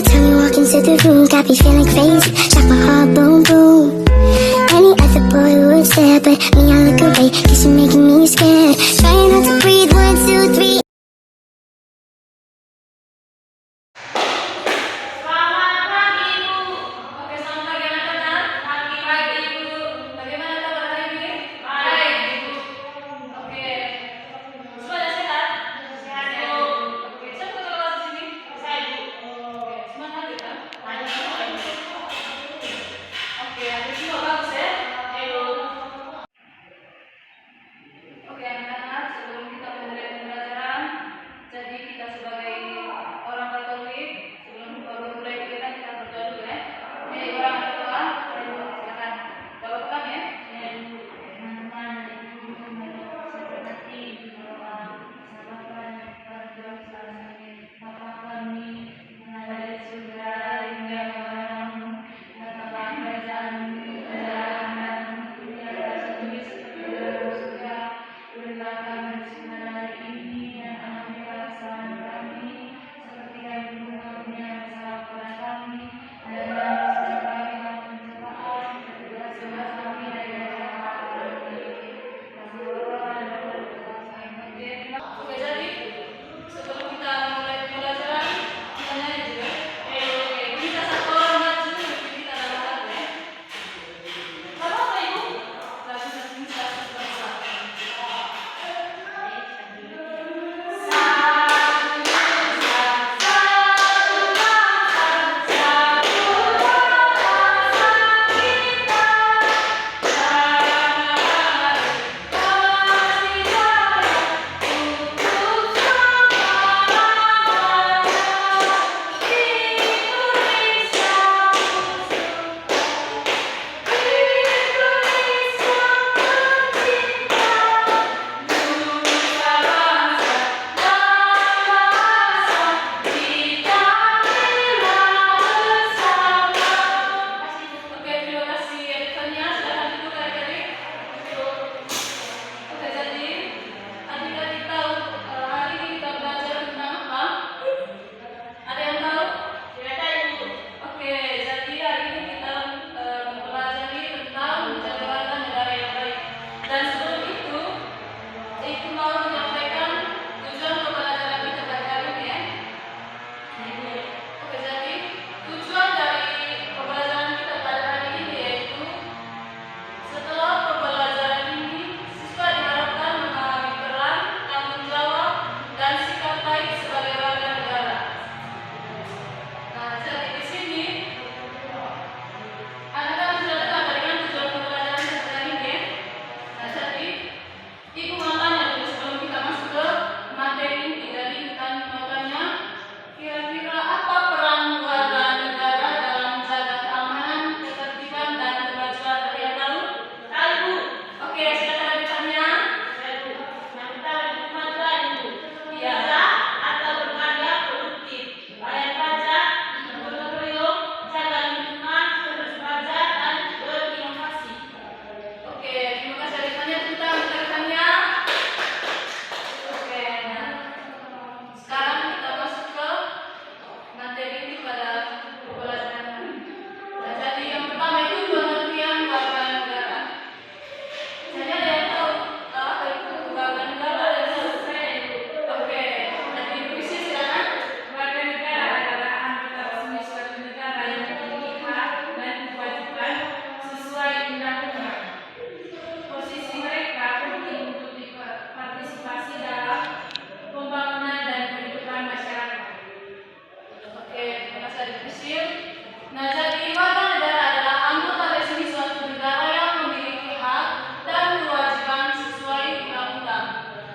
time you walk into the room, got me feeling crazy, shock my heart, boom, boom. Any other boy would stare, but me, I look away, cause you're making me scared. Trying not to breathe, 1, 2, 3. Oke anak-anak, sebelum kita memulai pembelajaran, jadi kita sebagai orang Katolik, sebelum memulai kegiatan kita berdoa dulu ya. Jadi orang tua, silakan bawa ya. Oke, jadi sebelum kita mulai pembelajaran, kita nyanyi juga. Oke, kita satu orang maju, nanti kita dalam lagu ya. Apa ibu? Lagu kita bersama. Oke, terima kasih editornya. Silakan duduk adik-adik. Oke, jadi adik-adik tahu hari ini kita belajar tentang apa? Ada yang tahu? Tidak tahu. Oke, jadi hari ini kita mempelajari tentang menjadi warga negara yang baik. Dan sebelum itu, Ibu mau menyampaikan tujuan pembelajaran kita pada hari ini ya. Oke, jadi tujuan dari pembelajaran kita pada hari ini yaitu setelah pembelajaran ini, siswa diharapkan memahami peran, tanggung jawab, dan sikap baik sebagai warga negara. Nah, jadi di sini anak-anak sudah dengar dengan tujuan pembelajaran kita hari ini ya. Nah, jadi Ibu mau tanya dulu sebelum kita masuk ke materi inti. Jadi kita mau tanya, kira-kira apa peran warga negara dalam menjaga keamanan, ketertiban, dan kebajikan? Ada yang tahu? Tahu. Oke, silakan ditanya. Yang tahu kemajuan itu. Iya. Atau berkarya produktif. Bayar pajak, berperilaku, jaga lingkungan, terus belajar, dan berinovasi. Oke, terima kasih ditanya tentang rekan-rekannya. Oke, nah sekarang kita masuk ke materi inti pada pembelajaran hari ini. Nah, jadi yang pertama itu pengertian warga negara. Jadi ada yang tahu apa itu warga negara? Ada yang tahu? Oke, jadi berisi silakan. Warga negara adalah anggota resmi suatu negara yang memiliki hak dan kewajiban sesuai undang-undang. Posisi mereka penting untuk partisipasi dalam pembangunan dan kehidupan masyarakat. Oke, terima kasih adik Priscil. Nah, jadi warga negara adalah anggota resmi suatu negara yang memiliki hak dan kewajiban sesuai undang-undang.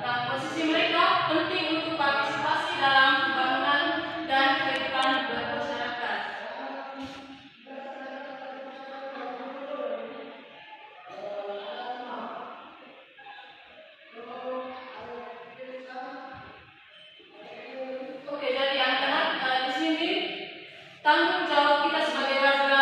Nah, posisi mereka penting untuk partisipasi dalam pembangunan dan kehidupan bermasyarakat. Oke, jadi anak-anak di sini tanggung jawab kita sebagai warga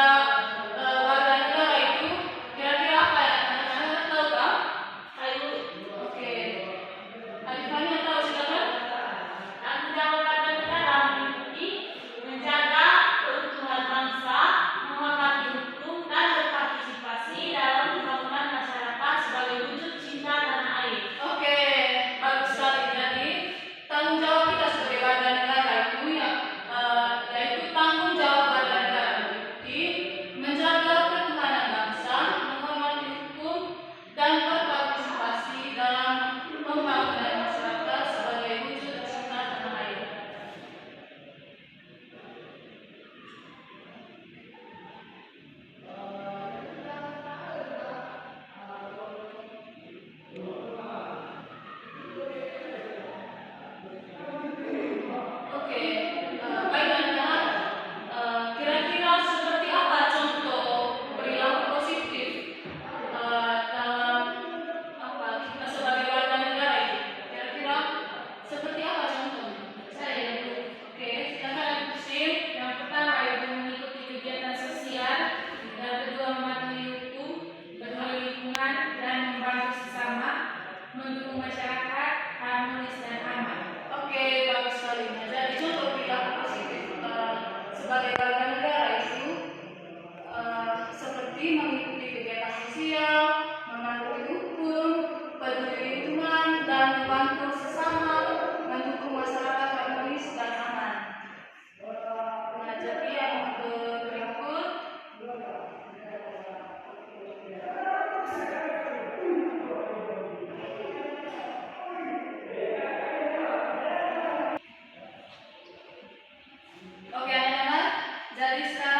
Jadi sekarang